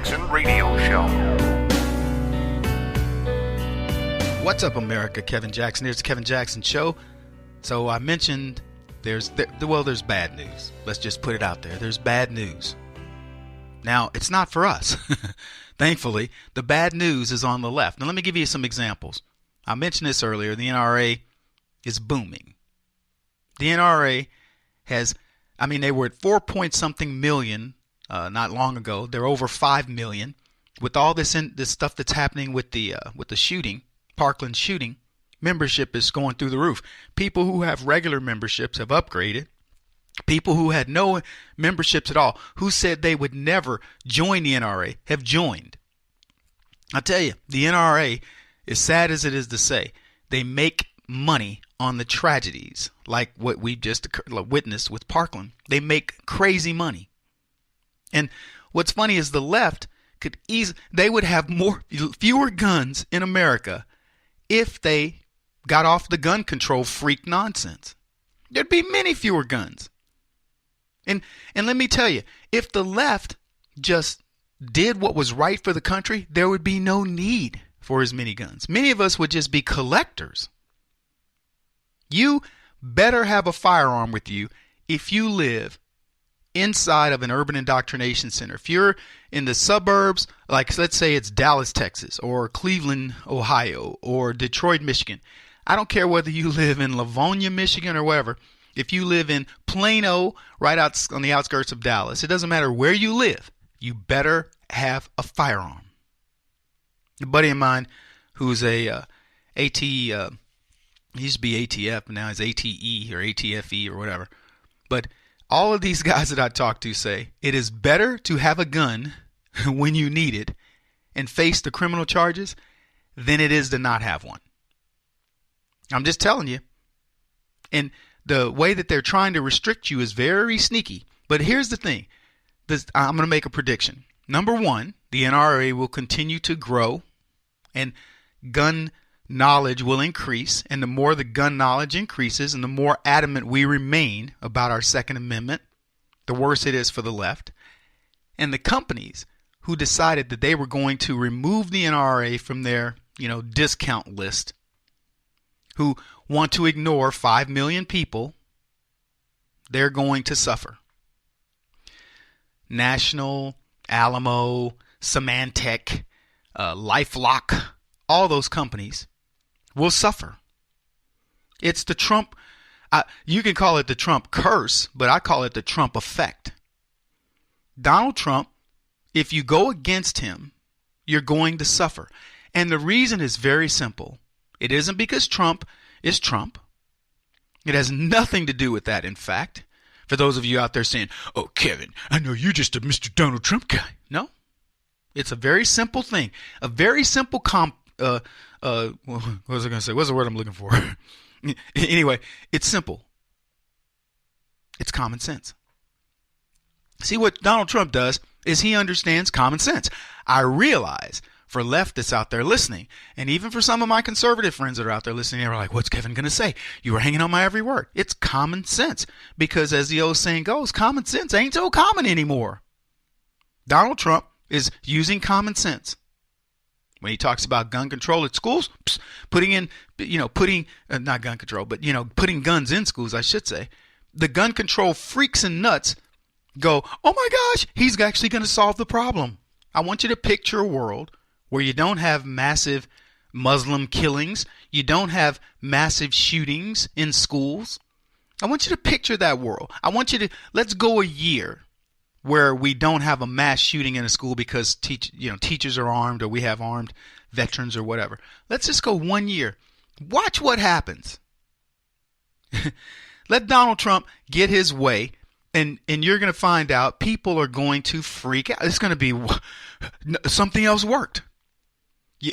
Jackson Radio Show. What's up, America? Kevin Jackson. Here's the Kevin Jackson Show. So I mentioned there's bad news. Let's just put it out there. There's bad news. Now, it's not for us. Thankfully, the bad news is on the left. Now, let me give you some examples. I mentioned this earlier. The NRA is booming. The NRA they were at 4-point-something million not long ago. They're over 5 million. With all this stuff that's happening with the shooting, Parkland shooting, membership is going through the roof. People who have regular memberships have upgraded. People who had no memberships at all, who said they would never join the NRA, have joined. I tell you, the NRA, as sad as it is to say, they make money on the tragedies like what we just witnessed with Parkland. They make crazy money. And what's funny is the left they would have fewer guns in America if they got off the gun control freak nonsense. There'd be many fewer guns. And let me tell you, if the left just did what was right for the country, there would be no need for as many guns. Many of us would just be collectors. You better have a firearm with you if you live inside of an urban indoctrination center. If you're in the suburbs, like let's say it's Dallas, Texas, or Cleveland, Ohio, or Detroit, Michigan. I don't care whether you live in Livonia, Michigan, or wherever. If you live in Plano, right out on the outskirts of Dallas, it doesn't matter where you live, you better have a firearm. A buddy of mine who's he used to be ATF, but now he's ATE or ATFE or whatever. But all of these guys that I talk to say it is better to have a gun when you need it and face the criminal charges than it is to not have one. I'm just telling you. And the way that they're trying to restrict you is very sneaky. But here's the thing. I'm going to make a prediction. Number one, the NRA will continue to grow and gun knowledge will increase. And the more the gun knowledge increases and the more adamant we remain about our Second Amendment, the worse it is for the left. And the companies who decided that they were going to remove the NRA from their, discount list, who want to ignore 5 million people, they're going to suffer. National, Alamo, Symantec, LifeLock, all those companies will suffer. It's the Trump, you can call it the Trump curse, but I call it the Trump effect. Donald Trump, if you go against him, you're going to suffer. And the reason is very simple. It isn't because Trump is Trump. It has nothing to do with that, in fact. For those of you out there saying, "Oh, Kevin, I know you're just a Mr. Donald Trump guy." No. It's a very simple thing. A very simple what was I going to say? What's the word I'm looking for? Anyway, it's simple. It's common sense. See, what Donald Trump does is he understands common sense. I realize for leftists out there listening, and even for some of my conservative friends that are out there listening, they're like, "What's Kevin going to say? You were hanging on my every word." It's common sense. Because as the old saying goes, common sense ain't so common anymore. Donald Trump is using common sense. When he talks about gun control at schools, putting not gun control, but, putting guns in schools, I should say, the gun control freaks and nuts go, "Oh my gosh, he's actually going to solve the problem." I want you to picture a world where you don't have massive Muslim killings, you don't have massive shootings in schools. I want you to picture that world. Let's go a year where we don't have a mass shooting in a school because teachers are armed or we have armed veterans or whatever. Let's just go 1 year. Watch what happens. Let Donald Trump get his way, and you're going to find out people are going to freak out. It's going to be something else worked.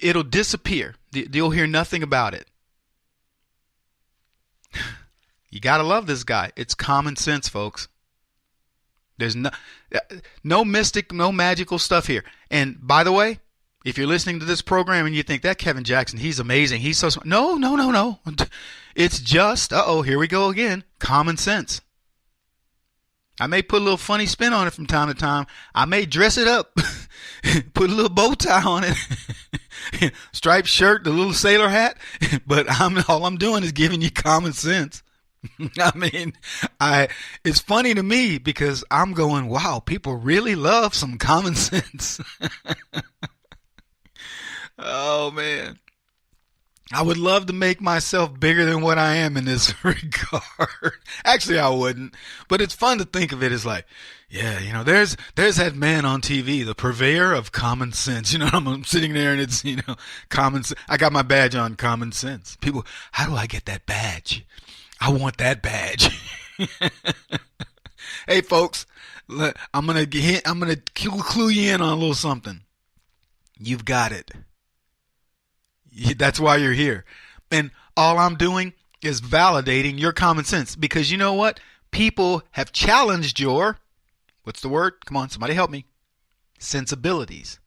It'll disappear. You'll hear nothing about it. You got to love this guy. It's common sense, folks. There's no mystic, no magical stuff here. And by the way, if you're listening to this program and you think that Kevin Jackson, he's amazing, he's so smart. No. It's just, here we go again, common sense. I may put a little funny spin on it from time to time. I may dress it up, put a little bow tie on it, striped shirt, the little sailor hat. But all I'm doing is giving you common sense. I mean, it's funny to me because I'm going, wow, people really love some common sense. Oh man. I would love to make myself bigger than what I am in this regard. Actually, I wouldn't, but it's fun to think of it as like, yeah, there's that man on TV, the purveyor of common sense. I'm sitting there and it's, common sense. I got my badge on, common sense. People, how do I get that badge? I want that badge. Hey folks, I'm going to clue you in on a little something. You've got it. That's why you're here. And all I'm doing is validating your common sense because you know what? People have challenged your, what's the word? Come on, somebody help me. Sensibilities.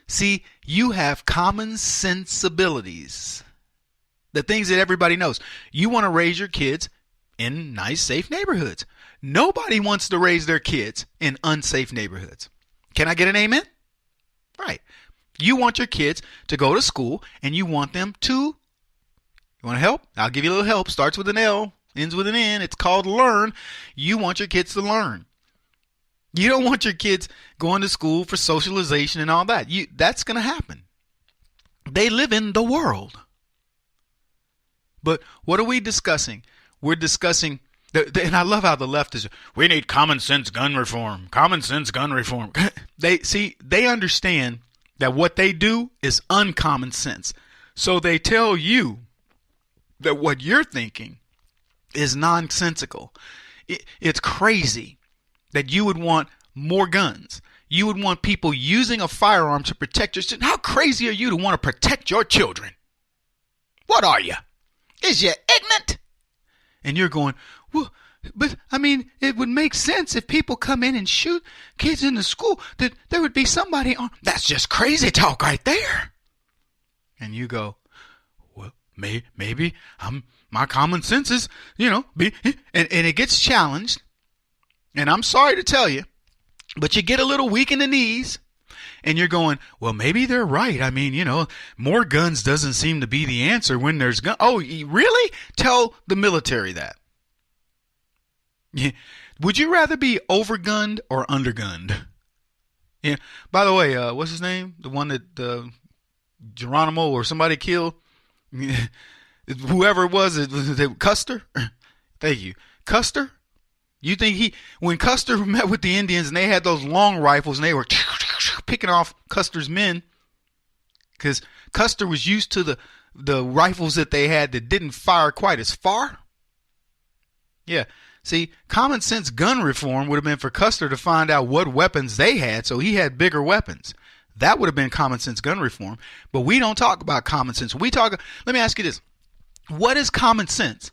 See, you have common sensibilities. The things that everybody knows. You want to raise your kids in nice, safe neighborhoods. Nobody wants to raise their kids in unsafe neighborhoods. Can I get an amen? Right. You want your kids to go to school and you want them to, you want to help? I'll give you a little help. Starts with an L, ends with an N. It's called learn. You want your kids to learn. You don't want your kids going to school for socialization and all that. That's going to happen. They live in the world. But what are we discussing? We're discussing, and I love how the left is, we need common sense gun reform. Common sense gun reform. They understand that what they do is uncommon sense. So they tell you that what you're thinking is nonsensical. It's crazy that you would want more guns. You would want people using a firearm to protect your children. How crazy are you to want to protect your children? What are you? Is you ignorant? And you're going, well, but I mean, it would make sense if people come in and shoot kids in the school that there would be somebody on. That's just crazy talk right there. And you go, well, maybe my common sense is, and it gets challenged. And I'm sorry to tell you, but you get a little weak in the knees and you're going, well, maybe they're right. I mean, more guns doesn't seem to be the answer when there's guns. Oh, really? Tell the military that. Yeah. Would you rather be overgunned or undergunned? Yeah. By the way, what's his name? The one that Geronimo or somebody killed? Whoever it was, Custer? Thank you. Custer? You think when Custer met with the Indians and they had those long rifles and they were picking off Custer's men because Custer was used to the rifles that they had that didn't fire quite as far? Yeah. See, common sense gun reform would have been for Custer to find out what weapons they had, so he had bigger weapons. That would have been common sense gun reform. But we don't talk about common sense. Let me ask you this. What is common sense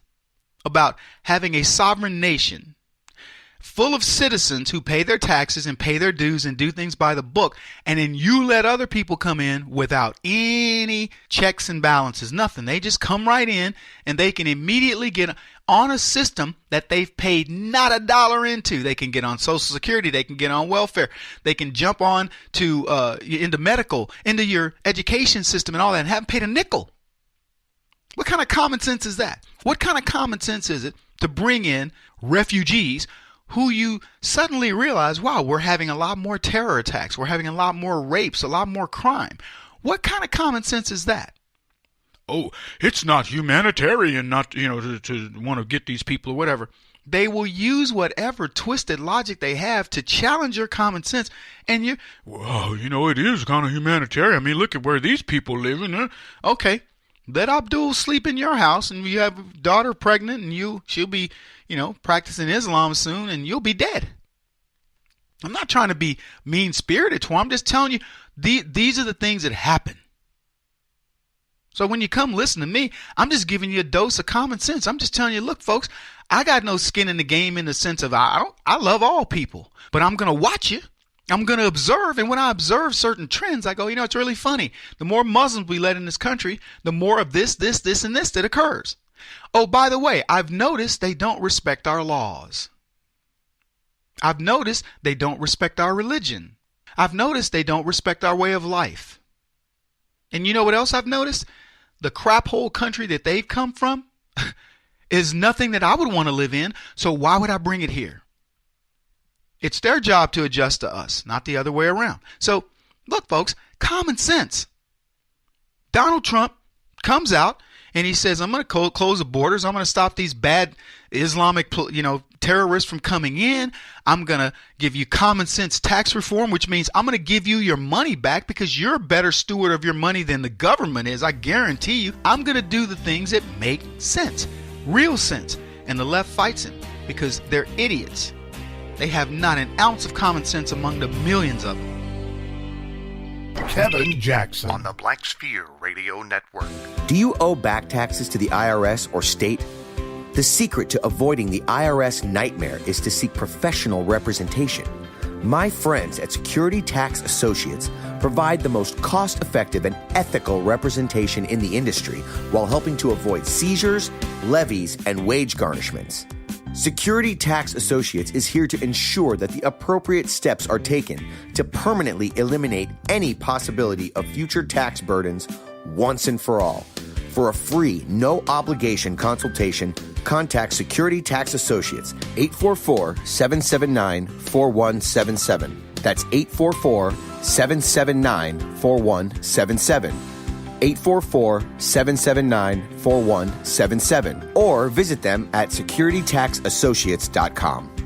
about having a sovereign nation full of citizens who pay their taxes and pay their dues and do things by the book, and then you let other people come in without any checks and balances, nothing. They just come right in and they can immediately get on a system that they've paid not a dollar into. They can get on Social Security, they can get on welfare, they can jump on to into medical, into your education system and all that, and haven't paid a nickel. What kind of common sense is that? What kind of common sense is it to bring in refugees who you suddenly realize, wow, we're having a lot more terror attacks. We're having a lot more rapes, a lot more crime. What kind of common sense is that? Oh, it's not humanitarian not, to want to get these people or whatever. They will use whatever twisted logic they have to challenge your common sense. And it is kind of humanitarian. I mean, look at where these people live in. Okay. Let Abdul sleep in your house and you have a daughter pregnant and she'll be, practicing Islam soon and you'll be dead. I'm not trying to be mean-spirited to him. I'm just telling you, these are the things that happen. So when you come listen to me, I'm just giving you a dose of common sense. I'm just telling you, look, folks, I got no skin in the game in the sense of I love all people, but I'm going to watch you. I'm going to observe, and when I observe certain trends, I go, it's really funny. The more Muslims we let in this country, the more of this, and this that occurs. Oh, by the way, I've noticed they don't respect our laws. I've noticed they don't respect our religion. I've noticed they don't respect our way of life. And you know what else I've noticed? The crap hole country that they've come from is nothing that I would want to live in, so why would I bring it here? It's their job to adjust to us, not the other way around. So, look, folks, common sense. Donald Trump comes out and he says, I'm going to close the borders. I'm going to stop these bad Islamic, terrorists from coming in. I'm going to give you common sense tax reform, which means I'm going to give you your money back because you're a better steward of your money than the government is. I guarantee you, I'm going to do the things that make sense, real sense. And the left fights him because they're idiots. They have not an ounce of common sense among the millions of them. Kevin Jackson on the Black Sphere Radio Network. Do you owe back taxes to the IRS or state? The secret to avoiding the IRS nightmare is to seek professional representation. My friends at Security Tax Associates provide the most cost-effective and ethical representation in the industry while helping to avoid seizures, levies, and wage garnishments. Security Tax Associates is here to ensure that the appropriate steps are taken to permanently eliminate any possibility of future tax burdens once and for all. For a free, no-obligation consultation, contact Security Tax Associates, 844-779-4177. That's 844-779-4177. 844-779-4177, or visit them at securitytaxassociates.com.